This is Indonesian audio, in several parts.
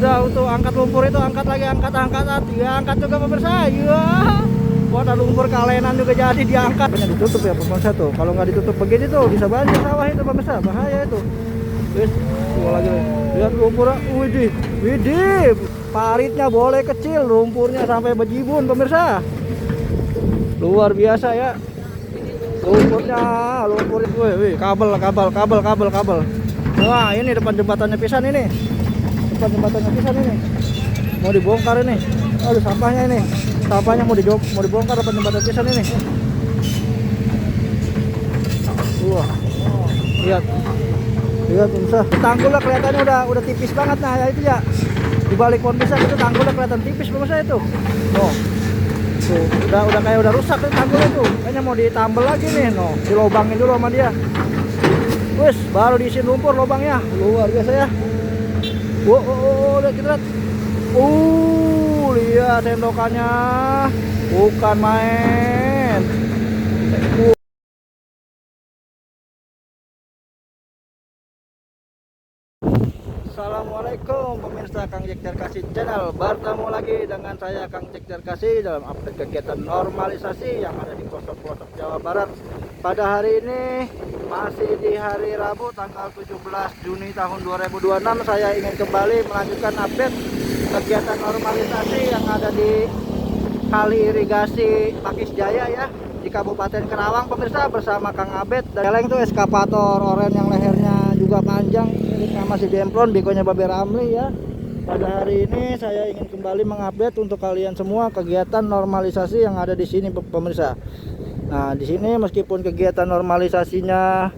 Udah untuk angkat lumpur itu angkat lagi, angkat diangkat juga pemirsa. Ya. Wah, ada lumpur kalenan juga jadi diangkat. Banyak ditutup ya pemirsa tuh. Kalau nggak ditutup begini tuh bisa banjir sawah itu pemirsa, bahaya itu. Wis, lagi. Lihat lumpur, widih, widih. Paritnya boleh kecil, lumpurnya sampai bejibun pemirsa. Luar biasa ya. Lumpurnya, wih, kabel. Wah, ini depan jembatannya pisan ini. Depan jembatannya pisan ini. Mau dibongkar ini. Aduh, sampahnya ini. Sampahnya mau dibongkar depan jembatan pisan ini. Wah. Lihat. Lihat pemirsa. Tanggulnya kelihatannya udah tipis banget nah ya itu ya. Di balik pohon pisang itu tanggulnya kelihatan tipis pemirsa itu. Oh. Tuh, udah rusak tuh tanggulnya tuh. Kayaknya mau ditambal lagi nih, no. Dilobangin dulu sama dia. Wes, baru diisiin lumpur lubangnya. Luar biasa ya. Lihat kita lihat. Lihat sendokannya. Bukan main. Assalamualaikum pemirsa Kang Jack Jarkasi channel. Bertemu lagi dengan saya Kang Jack Jarkasi dalam update kegiatan normalisasi yang ada di pelosok-pelosok Jawa Barat. Pada hari ini masih di hari Rabu tanggal 17 Juni tahun 2026, saya ingin kembali melanjutkan update kegiatan normalisasi yang ada di kali irigasi Pakis Jaya ya, di Kabupaten Kerawang pemirsa, bersama Kang Abed. Dan yang itu eskavator oren yang lehernya juga panjang, ini masih demplon, begonya Babe Ramli ya. Pada hari ini saya ingin kembali mengupdate untuk kalian semua kegiatan normalisasi yang ada di sini pemirsa. Nah, di sini meskipun kegiatan normalisasinya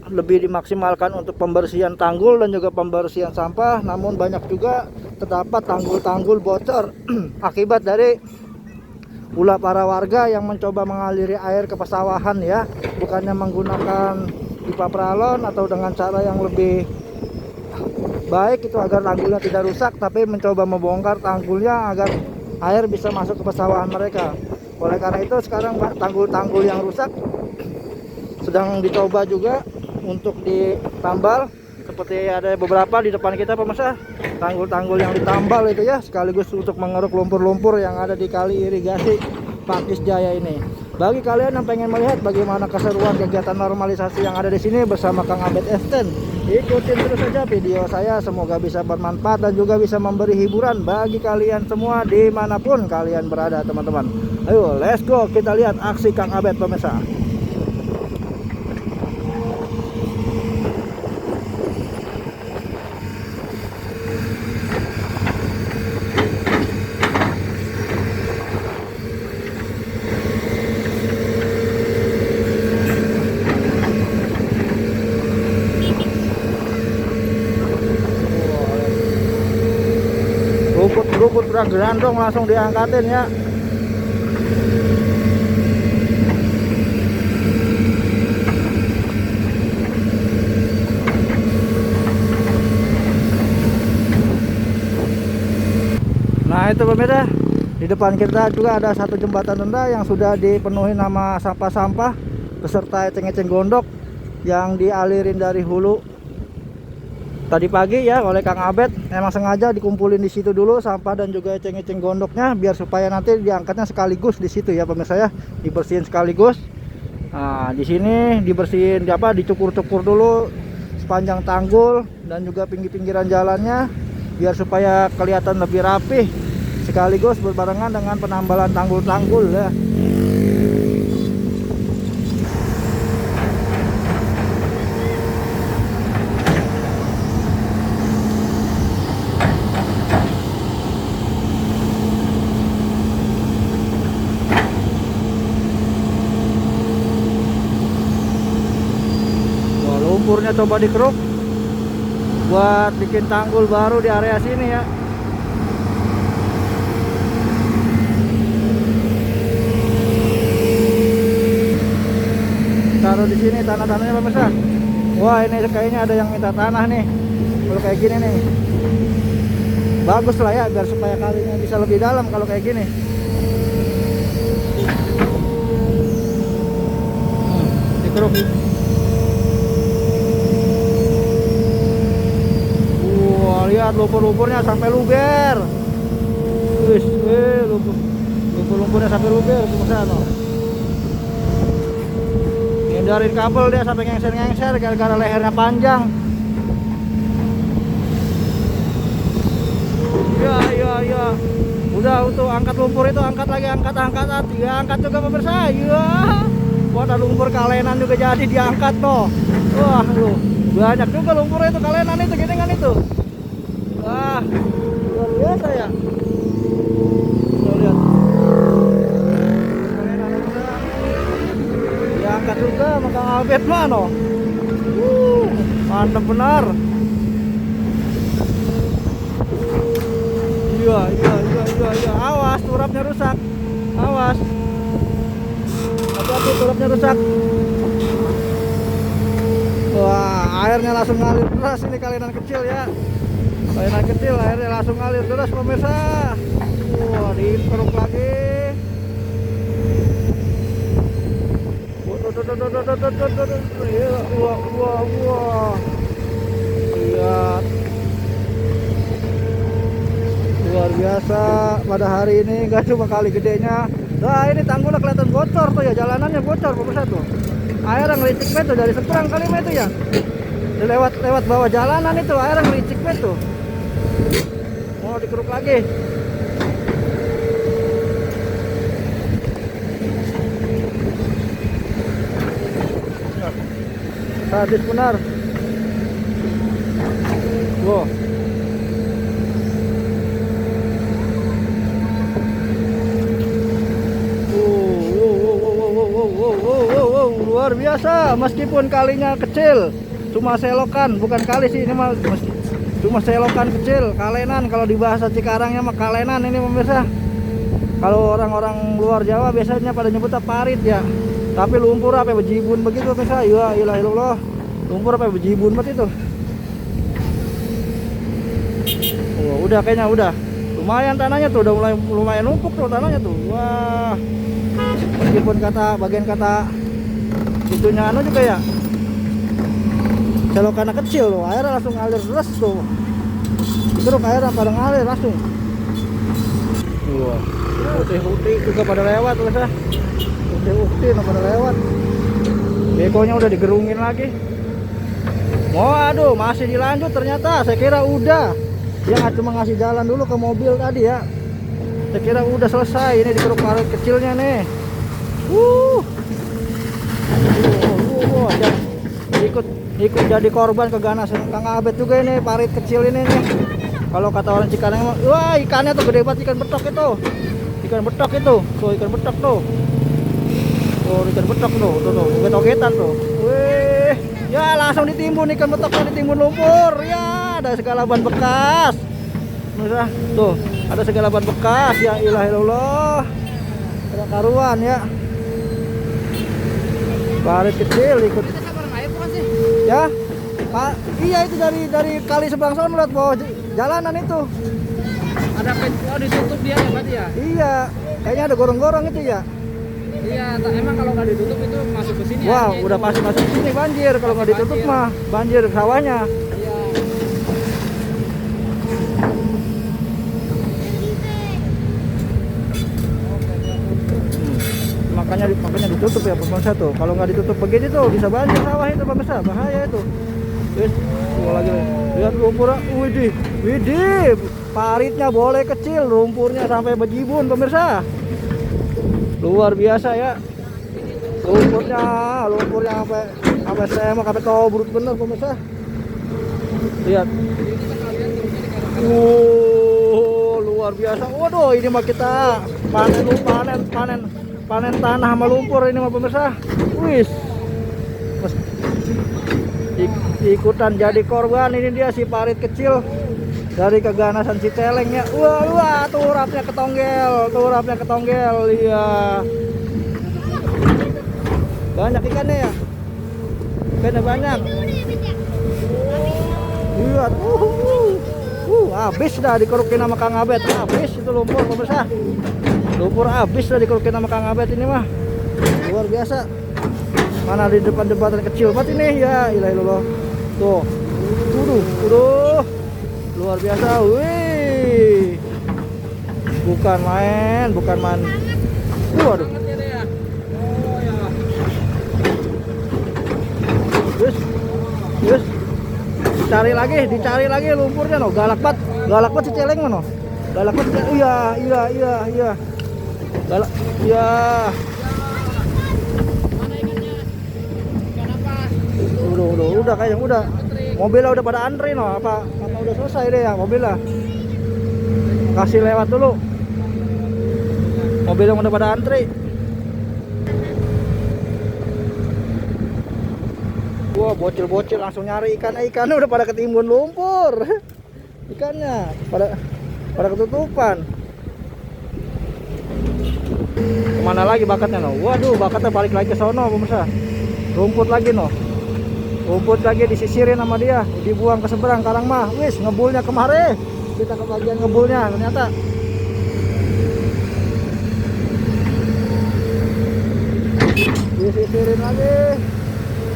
lebih dimaksimalkan untuk pembersihan tanggul dan juga pembersihan sampah, namun banyak juga terdapat tanggul-tanggul bocor akibat dari ulah para warga yang mencoba mengaliri air ke pesawahan ya, bukannya menggunakan pipa pralon atau dengan cara yang lebih baik itu agar tanggulnya tidak rusak, tapi mencoba membongkar tanggulnya agar air bisa masuk ke pesawahan mereka. Oleh karena itu sekarang tanggul-tanggul yang rusak sedang dicoba juga untuk ditambal, seperti ada beberapa di depan kita pemirsa, tanggul-tanggul yang ditambal itu ya, sekaligus untuk mengeruk lumpur-lumpur yang ada di kali irigasi Pakis Jaya ini. Bagi kalian yang pengen melihat bagaimana keseruan kegiatan normalisasi yang ada di sini bersama Kang Abed Esten, ikutin terus saja video saya, semoga bisa bermanfaat dan juga bisa memberi hiburan bagi kalian semua dimanapun kalian berada teman-teman. Ayo let's go, kita lihat aksi Kang Abed pemirsa. Rumput udah gerandong langsung diangkatin ya. Nah itu pemirsa, di depan kita juga ada satu jembatan rendah yang sudah dipenuhi nama sampah-sampah beserta eceng-eceng gondok yang dialirin dari hulu tadi pagi ya oleh Kang Abed. Memang sengaja dikumpulin di situ dulu sampah dan juga eceng-eceng gondoknya biar supaya nanti diangkatnya sekaligus di situ ya pemirsa ya, dibersihin sekaligus. Nah, di sini dibersihin dicukur-cukur dulu sepanjang tanggul dan juga pinggir-pinggiran jalannya biar supaya kelihatan lebih rapih, sekaligus berbarengan dengan penambalan tanggul-tanggul ya. Lumpurnya coba dikeruk buat bikin tanggul baru di area sini ya. Taruh di sini tanah-tanahnya pemirsa. Wah, ini kayaknya ada yang minta tanah nih. Kalau kayak gini nih bagus lah ya, biar supaya kalinya bisa lebih dalam kalau kayak gini. Dikeruk. lihat lumpur-lumpurnya sampai luber. Wis, lumpur-lumpurnya sampai luber pemirsa no. Hindarin kabel dia sampai ngengser-ngengser gara-gara lehernya panjang. Ya. Udah untuk angkat lumpur itu, angkat lagi, angkat. Ya, angkat juga pemirsa. Ya. Wah, ada lumpur kalenan juga jadi diangkat toh. Wah, lu. Banyak juga lumpur itu kalenan itu, gini kan itu. Wah, luar biasa ya. Tuh, lihat. Diangkat juga sama Kang Albert mah no. Mantap benar. Iya. Awas, turapnya rusak. Awas. Hati-hati, turapnya rusak. Wah, airnya langsung ngalir deras ini kalenan kecil ya. Kalenan kecil airnya langsung ngalir deras pemirsa. Wah, dikeruk lagi. Wah. Lihat. Luar biasa pada hari ini, gak cuma kali gedenya. Nah, ini tanggulnya kelihatan bocor tuh ya, jalanannya bocor pemirsa tuh. Air yang licik tuh dari seberang kali itu ya. Lewat bawah jalanan itu air yang licik tuh. Mau dikeruk lagi. Sadis benar. Wow. Luar biasa, meskipun kalinya kecil, cuma selokan, bukan kali sih ini mah, cuma selokan kecil, kalenan. Kalau di bahasa Cikarangnya mah kalenan ini pemirsa. Kalau orang-orang luar Jawa biasanya pada nyebutnya parit ya. Tapi lumpur apa bejibun begitu pemirsa. Ya ilah, lumpur apa bejibun begitu. Oh, udah kayaknya udah. Lumayan tanahnya tuh, udah lumayan numpuk tuh tanahnya tuh. Wah. Meskipun bagian kata itunya anu juga ya, selokannya kecil loh, airnya langsung ngalir deras tuh. Dikeruk airnya pada ngalir langsung. Wah, putih juga pada lewat pemirsa. Putih pada lewat. Bekonya udah digerungin lagi. Waduh, masih dilanjut ternyata. Saya kira udah. Dia nggak cuma ngasih jalan dulu ke mobil tadi ya. Saya kira udah selesai. Ini dikeruk parit kecilnya nih. Ikut jadi korban keganasan Kang Abed juga ini, parit kecil ini nih. Kalau kata orang Cikarang, wah ikannya tuh gede banget, ikan betok itu. Ikan betok itu, tuh ikan betok tuh. Tuh ikan betok tuh, toget-togetan tuh. Wih, ya langsung ditimbun ikan betoknya, ditimbun lumpur. Ya, ada segala ban bekas. Mirsa, tuh, ada segala ban bekas. Ya ilah ilallah. Ada karuan ya. Parit kecil ikut. Ya, Pak, iya itu dari kali seberang sana lihat bawah jalanan itu. Ada ditutup dia ya berarti ya? Iya, kayaknya ada gorong-gorong itu ya. Iya, emang kalau nggak ditutup itu masuk ke sini. Wah, udah pasti masuk ke sini banjir. Kalau nggak ditutup mah banjir sawahnya. Iya. Makanya ditutup ya pemirsa tuh. Kalau nggak ditutup begini tuh bisa banjir sawah itu pemirsa, bahaya itu. Wis, lagi lihat lumpur, widih, paritnya boleh kecil, lumpurnya sampai bejibun pemirsa. Luar biasa ya. Lumpurnya sampai semak, sampai tobruk bener pemirsa. Lihat. Luar biasa. Waduh, ini mah kita panen tanah sama lumpur ini mah pemirsa. Wis. Ikutan jadi korban ini dia si parit kecil dari keganasan Citeleng ya. Wah, turapnya ketonggel. Iya. Banyak ikannya ya. Ikannya banyak. Iya, habis dah dikerukin sama Kang Abed. Habis itu lumpur pemirsa. Lumpur habis dah dikerukin sama Kang Abed ini mah. Luar biasa. Mana di depan jembatan kecil banget ini ya, ilah. Tuh. Luar luar biasa. Wih, bukan main, bukan main. Waduh. Banget ya deh ya. Oh ya. Terus dicari lagi lumpurnya no. Galak banget si celeng no. Galak banget. Iya. Galak. Iya. Mana ikannya? Ikan apa? Udah kayaknya udah. Mobilnya udah pada antri no. Apa udah selesai deh ya mobilnya. Kasih lewat dulu. Mobil yang udah pada antri. Wah, bocil-bocil langsung nyari ikannya udah pada ketimbun lumpur. Ikannya pada ketutupan. Kemana lagi bakatnya no? Waduh, bakatnya balik lagi ke sono pemirsa. Rumput lagi no. Rumput lagi disisirin sama dia, dibuang ke seberang karang mah. Wis, ngebulnya kemari. Kita ke bagian ngebulnya ternyata. Disisirin lagi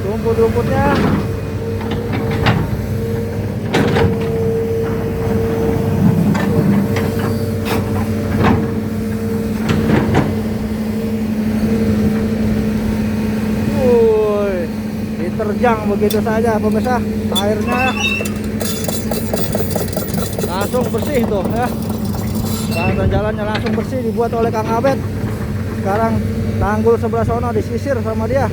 rumput-rumputnya. Wuih, diterjang begitu saja pemirsa. Airnya langsung bersih tuh ya. Dan jalannya langsung bersih dibuat oleh Kang Abed. Sekarang tanggul sebelah sono disisir sama dia.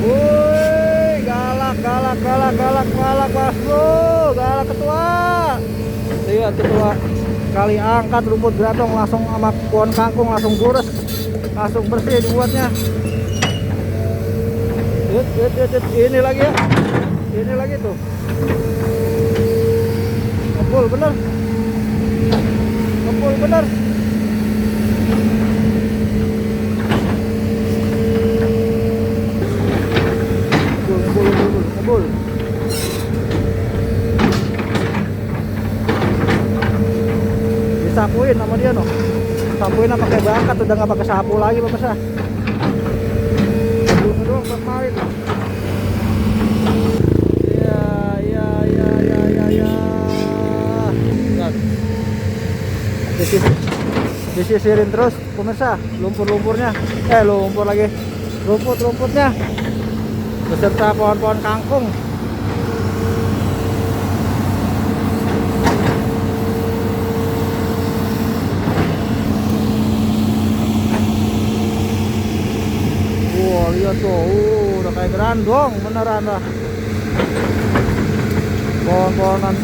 Woi, galak Mas Bro, galak ketua. Lihat ketua kali angkat rumput gradong langsung sama pohon kangkung langsung gores, langsung bersih dibuatnya. Ini lagi ya, ini lagi tuh. Ngepul bener. Ngebul. Disapuin sama dia no. Sapuin pakai bakat, udah nggak pakai sapu lagi pemirsa. Ngebul doang kemarin. Disisirin terus pemirsa lumpur-lumpurnya, rumput-rumputnya beserta pohon-pohon kangkung. Wah, lihat tuh, udah kayak gerandong beneran lah. Pohon-pohonan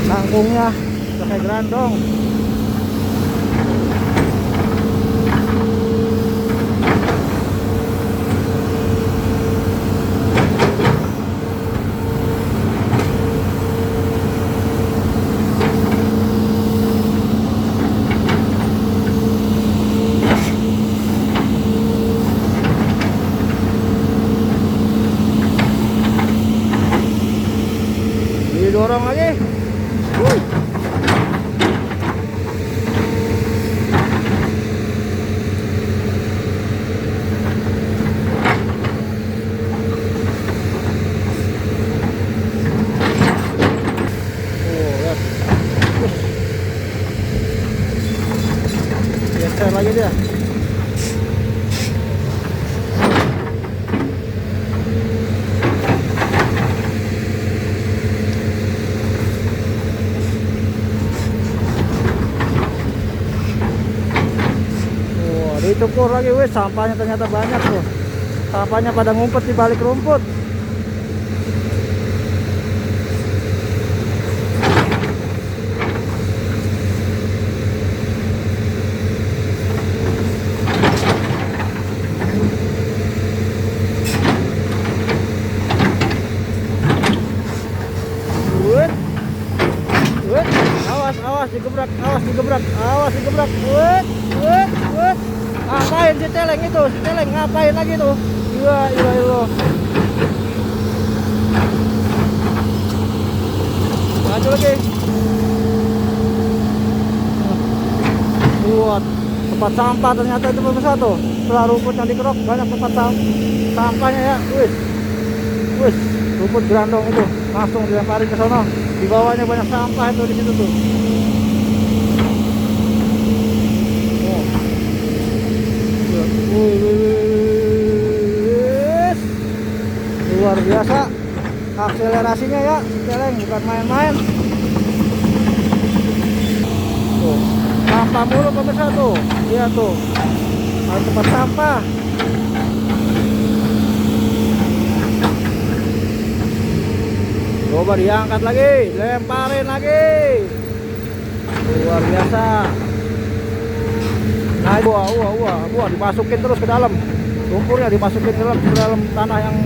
kangkungnya udah kayak gerandong. Dorong lagi. Lihat. Geser lagi dia. Dicukur lagi, wes sampahnya ternyata banyak tuh. Sampahnya pada ngumpet di balik rumput. Awas digebrak. Ngapain si celeng itu? Si celeng ngapain lagi tuh? Iya. Maju lagi. Buat tempat sampah ternyata itu pemirsa tuh. Setelah rumput yang dikerok banyak tempat sampahnya ya. Wis, rumput gerandong itu langsung dilemparin ke sono. Di bawahnya banyak sampah itu di situ tuh. Oh. Wis. Luar biasa akselerasinya ya, Celeng bukan main-main. Tuh, sampah mulu pemirsa tuh. Lihat tuh. Ada tempat sampah. Coba diangkat lagi, lemparin lagi. Luar biasa. Nah, wah, dimasukin terus ke dalam. Lumpurnya dimasukin ke dalam tanah yang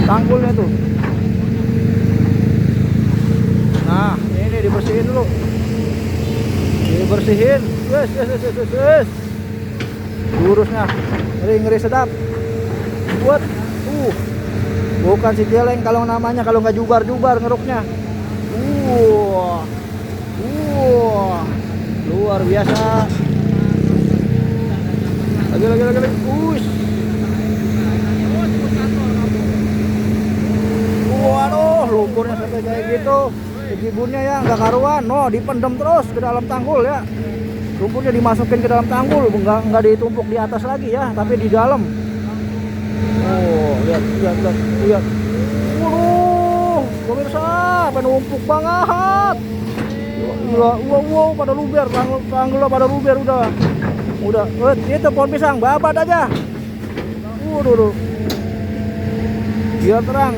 tanggulnya tuh. Nah, ini dibersihin dulu. Dibersihin. Wes. Lurusnya. Ngeri sedap. Buat. Bukan si Celeng kalau namanya, kalau nggak jubar ngeruknya. Luar biasa. Lagi. Waduh, lumpurnya sampai kayak gitu. Jibunnya ya nggak karuan. No, dipendem terus ke dalam tanggul ya. Lumpurnya dimasukin ke dalam tanggul, nggak ditumpuk di atas lagi ya, tapi di dalam. Oh, lihat. Waduh, pemirsa, penumpuk banget. Gila, wow, pada luber, tanggulnya pada luber udah. Itu pohon pisang, babat aja. Waduh. Biar terang.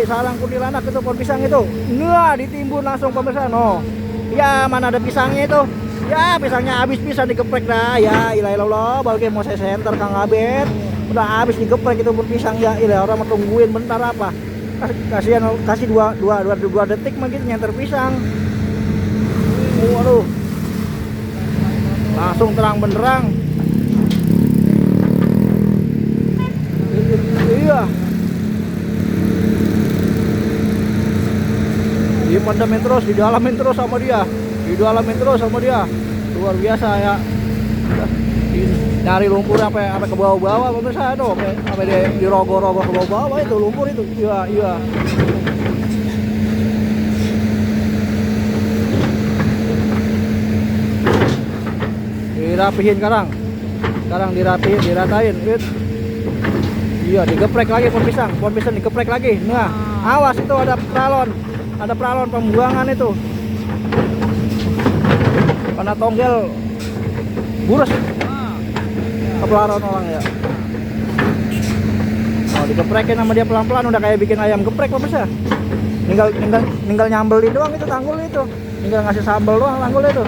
Sarang kuntilanak itu pohon pisang itu. Nggak ditimbun langsung pemirsa, no. Ya, mana ada pisangnya itu. Ya, pisangnya habis pisan digeprek dah. Ya, ilah balik mau saya senter Kang Abed. Udah habis digeprek itu pohon pisang ya. Ilah orang mau tungguin bentar apa. Kasih dua detik mungkin nyenter pisang. Waduh. Langsung terang benderang. Iya. Dipendemin terus, didalamin terus sama dia. Luar biasa ya. Nyari lumpur sampai ke bawah-bawah pemirsa tuh, sampai di rogo-rogo ke bawah-bawah itu lumpur itu. Iya. Dirapihin sekarang dirapihin, diratain. Iya, digeprek lagi pohon pisang digeprek lagi. Nah, awas itu ada pralon pembuangan itu. Karena tonggel burus kepelaron orang ya. Oh, digeprekin sama dia pelan-pelan, udah kayak bikin ayam geprek pemirsa. Tinggal nyambelin doang itu tanggul itu. Tinggal ngasih sambal doang tanggul itu.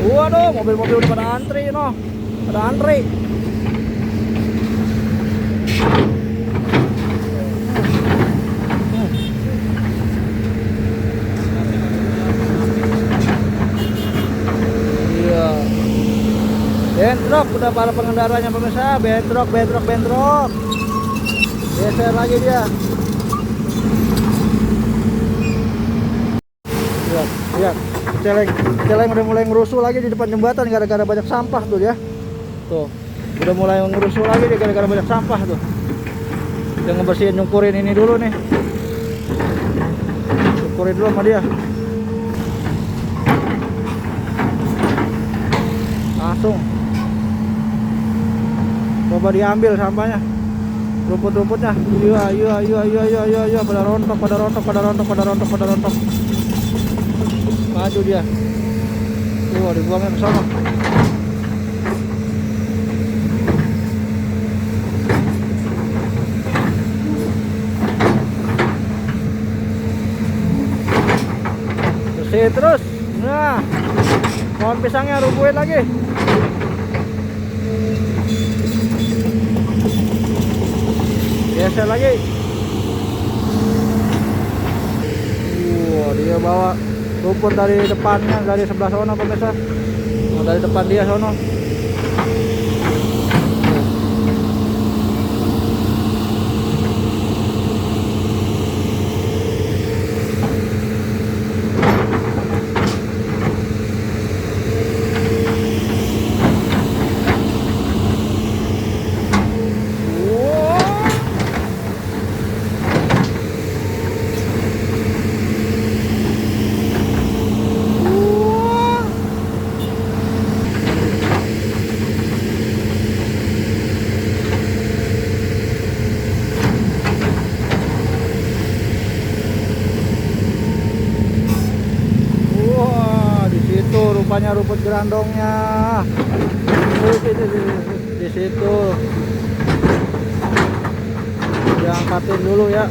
Waduh, mobil-mobil udah pada antri no. Bentrok udah para pengendaranya pemirsa, bentrok. Geser lagi dia. Lihat. Celeng udah mulai ngerusuh lagi di depan jembatan gara-gara banyak sampah tuh ya. Tuh, udah mulai ngerusuh lagi dia gara-gara banyak sampah tuh. Kita ngebersihin, nyungkurin ini dulu nih. Nyungkurin dulu sama dia. Langsung. Coba diambil sampahnya, rumput-rumputnya. Iya, pada rontok. Maju dia. Dibuangnya ke sana. Bersih terus. Nah, pohon pisangnya rubuhin lagi. Geser lagi. Dia bawa rumput dari depannya, dari sebelah sana pemirsa. Dari depan dia sono. sampahnya, rumput gerandongnya. Di situ. Diangkatin dulu ya.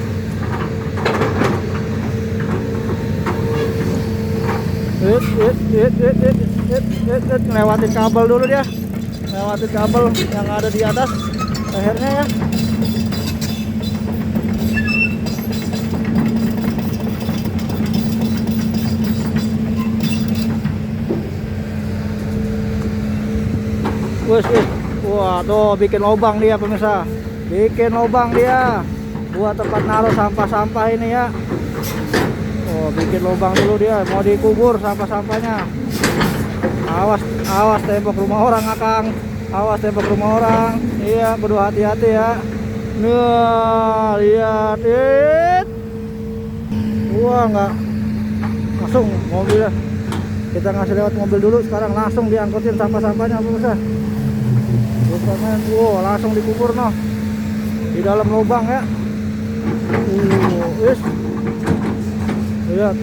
Lewatin kabel dulu dia. Lewatin kabel yang ada di atas lehernya ya. Wes, wah tuh bikin lubang dia pemirsa, bikin lubang dia buat tempat naruh sampah-sampah ini ya. Oh, bikin lubang dulu dia, mau dikubur sampah-sampahnya. Awas, awas tembok rumah orang Akang, awas tembok rumah orang. Iya, kudu hati-hati ya. Nah, lihat it. Wah, nggak langsung mobilnya. Kita ngasih lewat mobil dulu, sekarang langsung diangkutin sampah-sampahnya pemirsa. Wow, langsung dikubur noh di dalam lubang ya. Wis, lihat.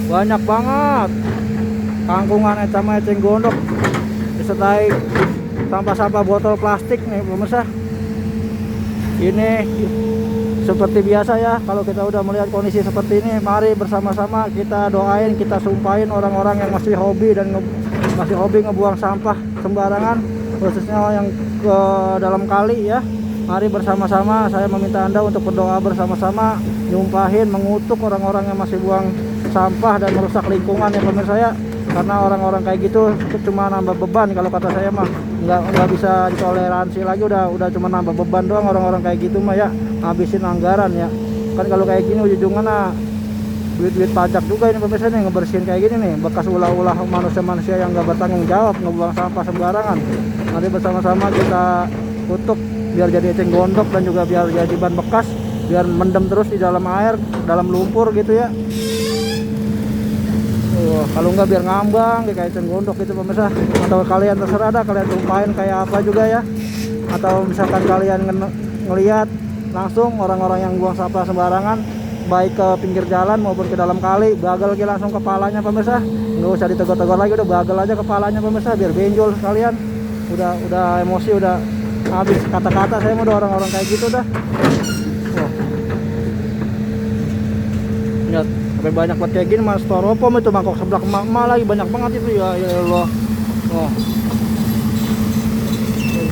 Banyak banget kangkungan sama eceng gondok disertai sampah-sampah botol plastik nih pemirsa. Ini seperti biasa ya, kalau kita udah melihat kondisi seperti ini, mari bersama-sama kita doain, kita sumpahin orang-orang yang masih hobi dan masih hobi ngebuang sampah sembarangan, khususnya yang ke dalam kali ya. Mari bersama-sama, saya meminta Anda untuk berdoa bersama-sama, nyumpahin, mengutuk orang-orang yang masih buang sampah dan merusak lingkungan ya pemirsa ya. Karena orang-orang kayak gitu cuma nambah beban, kalau kata saya mah nggak bisa ditoleransi lagi, udah cuma nambah beban doang orang-orang kayak gitu mah ya, habisin anggaran ya. Kan kalau kayak gini ujung-ujungnya duit-duit pajak juga ini pemirsa nih, ngebersihin kayak gini nih, bekas ulah-ulah manusia-manusia yang nggak bertanggung jawab ngebuang sampah sembarangan. Mari bersama-sama kita kutuk biar jadi eceng gondok dan juga biar jadi ban bekas, biar mendem terus di dalam air, dalam lumpur gitu ya. Kalau enggak biar ngambang kayak eceng gondok gitu pemirsa. Atau kalian terserah dah, kalian tumpahin kayak apa juga ya. Atau misalkan kalian ngelihat langsung orang-orang yang buang sampah sembarangan, baik ke pinggir jalan maupun ke dalam kali, bagal lagi langsung kepalanya pemirsa. Nggak usah ditegur-tegur lagi, udah bagal aja kepalanya pemirsa, biar benjol sekalian. Udah emosi, udah habis kata-kata saya mau orang-orang kayak gitu dah. Lihat, sampai banyak buat kayak gini mas, styrofoam itu mangkok sebelah emak-emak lagi banyak banget itu ya, ya Allah. Oh,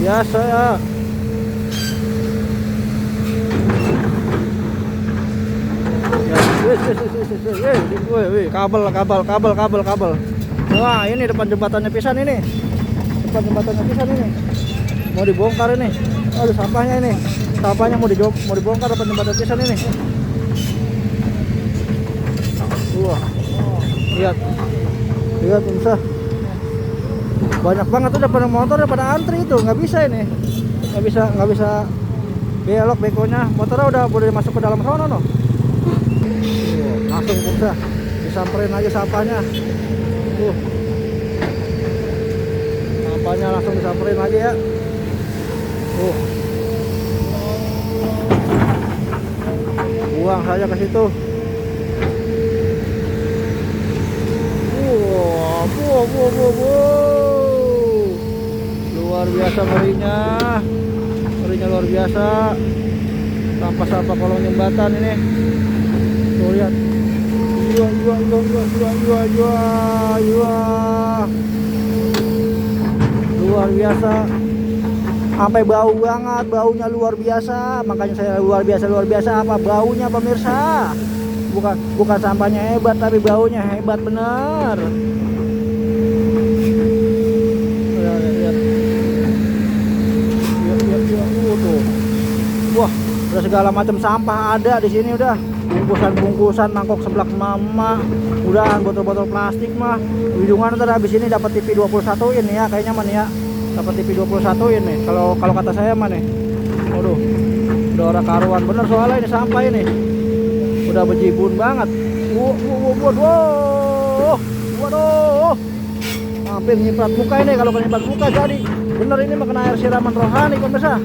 biasa ya. Kabel. Wah, ini depan jembatannya pisan ini. Depan jembatannya pisan ini. Mau dibongkar ini. Aduh, sampahnya ini. Sampahnya mau dibongkar depan jembatan pisan ini. Wah. Lihat. Lihat pemirsa. Banyak banget tuh depan motor pada antri itu, nggak bisa ini. Nggak bisa belok bekonya. Motornya udah masuk ke dalam sana no. Langsung pemirsa, disamperin aja sampahnya. Sampahnya langsung disamperin aja ya. Buang saja ke situ. Luar biasa ngerinya. Ngerinya luar biasa. Sampah-sampah kolong jembatan ini. Tuh lihat. Luar biasa. Sampai bau banget, baunya luar biasa. Makanya saya luar biasa apa baunya pemirsa. Bukan sampahnya hebat, tapi baunya hebat bener. Lihat. Tuh. Wah, udah segala macam sampah ada di sini udah. Bungkusan mangkok seblak mama, udahan botol-botol plastik mah. Ujungan ntar habis ini dapat TV 21 ini ya, kayaknya mah nih ya. Dapat TV 21 ini kalau kata saya mah nih. Waduh. Udah ora karuan bener soalnya ini sampah ini. Udah bejibun banget. Waduh. Hampir nyiprat muka ini, kalau nyiprat muka jadi. Bener ini mah kena air siraman rohani pemirsa.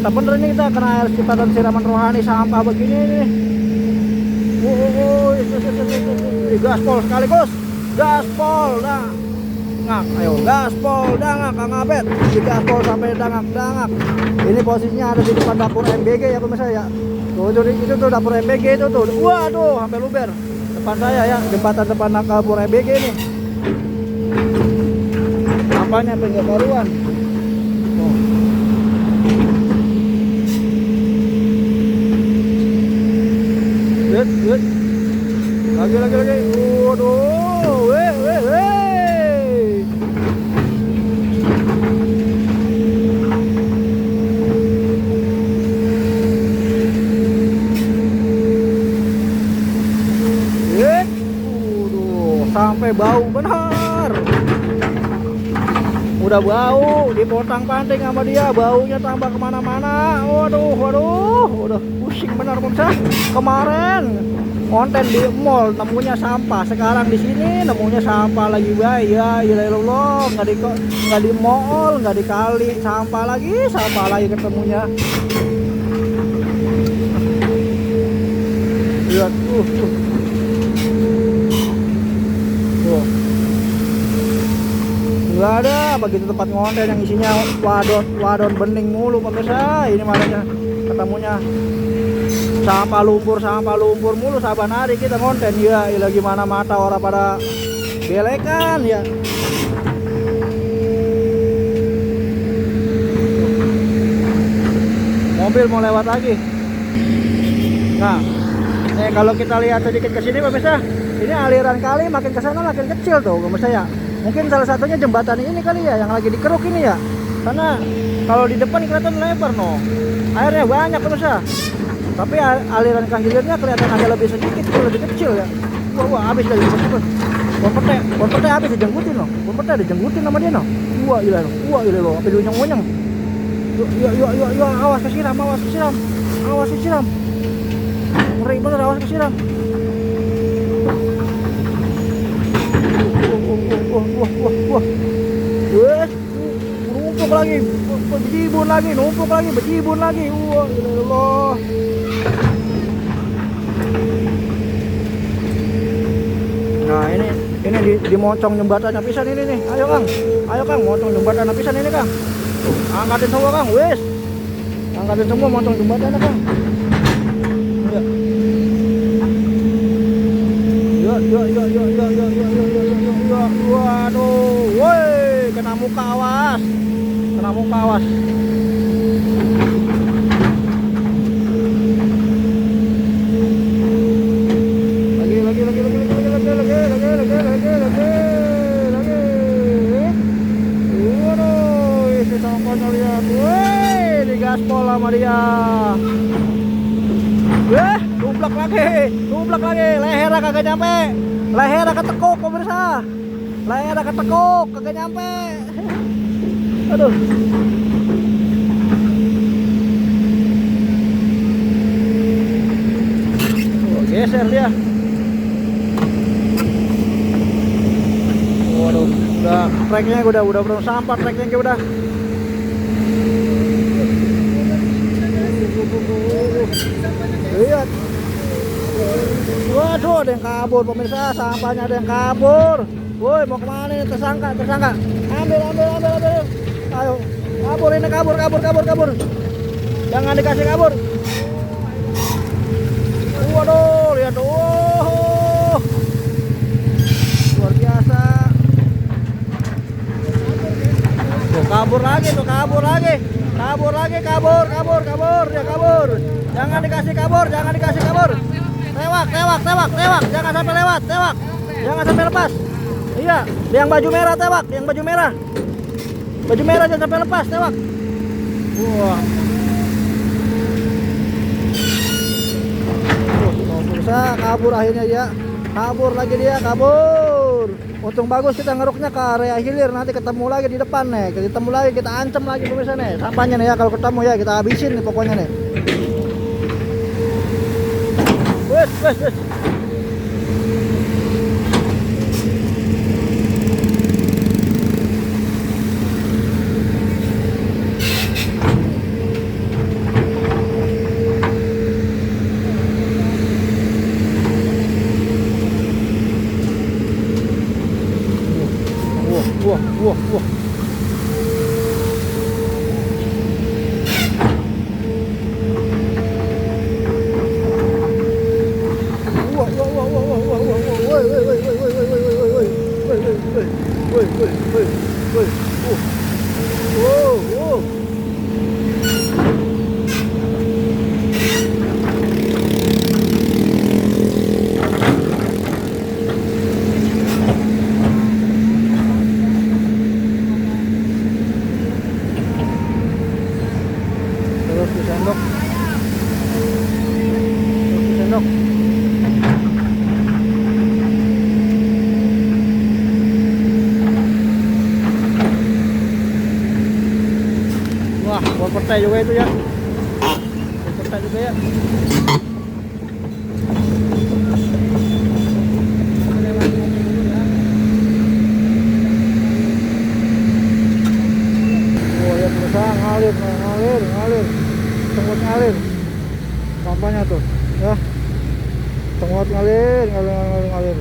mantap bener ini kita kena air ciptaan siraman rohani sampah begini nih. Gaspol sekaligus, gaspol dah. Dangak, ayo gaspol dangak Kang Abed, digaspol sampai dangak. Ini posisinya ada di depan dapur MBG ya pemirsa ya. Tuh itu tuh dapur MBG itu tuh. Waduh, sampai luber. Depan saya ya, jembatan depan dapur MBG ini. Apanya pengen baruan. Tuh. Lihat. Lagi. Waduh, weh. Sampai bau benar. Udah bau, dipotang-panting sama dia, baunya tambah kemana-mana. Waduh, udah pusing benar pemirsa. Kemarin konten di mall nemunya sampah, sekarang di sini nemunya sampah lagi, bay. Ya ilallah, nggak di mall, nggak di kali, sampah lagi ketemunya. Lihat, tuh. Nggak ada begitu tempat ngonten yang isinya wadon bening mulu pemirsa. Ini makanya ketemunya sampah lumpur mulu. Saban hari kita ngonten ya, lagi mana mata orang pada belekan ya. Mobil mau lewat lagi. Nah, kalau kita lihat sedikit ke sini pemirsa, ini aliran kali makin ke sana makin kecil tuh pemirsa ya. Mungkin salah satunya jembatan ini kali ya yang lagi dikeruk ini ya. Karena kalau di depan kelihatan lebar no. Airnya banyak pemirsa. Tapi aliran ke hilirnya kelihatan agak lebih sedikit, lebih kecil ya. Wah, habis dari cepet. Bonpete habis dijenggutin no. Bonpete dijenggutin sama dia no. Wah, gila lo. Sampai diunyeng-unyeng. Yuk, awas kesiram. Ngeri bener, awas kesiram. Wah. Numpuk lagi, bejibun lagi. Wah, ilallah. Nah, ini dimocong jembatannya pisan ini nih. Ayo Kang, mocong jembatannya pisan ini, Kang. Tuh, angkatin semua, Kang. Wes. Angkatin semua mocong jembatannya, Kang. Yuk. Waduh, woi, kena muka awas. Lagi. Waduh, isi tongkongnya lihat. Woi, digaspol sama dia. Tublak lagi. Lehernya kagak nyampe. Lehernya ketekuk pemirsa. Kagak nyampe. Aduh. Geser dia. Waduh, udah treknya udah belum sampah treknya udah. Lihat. Waduh, ada yang kabur pemirsa, sampahnya ada yang kabur. Woi, mau kemana ini? Tersangka. Ambil. Ayo, kabur. Jangan dikasih kabur. Waduh, lihat tuh. Luar biasa. Tuh, kabur lagi. Kabur. Dia kabur. Jangan dikasih kabur. Tewak. Jangan sampai lewat, tewak. Jangan sampai lepas. Iya, yang baju merah tewak, Baju merah jangan sampai lepas, tewak. Wah. Bisa kabur akhirnya dia. Kabur. Untung bagus kita ngeruknya ke area hilir, nanti ketemu lagi di depan nih. Kita ancam lagi pemirsa nih. Sampahnya nih ya, kalau ketemu ya kita habisin nih pokoknya nih. Wes. Wah, wah. Wah, wah, wah, wah, wah, wah, wah, wah. Woi, woi, woi, woi, woi, woi, woi, woi, woi. Woi, woi, woi. Woi, woi, woi, woi. Wow, wow. Terus disendok. Terus disendok. Wah, buat petai juga itu ya. Buat petai juga ya. Oh, lihat berusaha ngalir, ngalir, ngalir. Semut ngalir. Sampahnya tuh, ya. Semut ngalir, ngalir, ngalir, ngalir.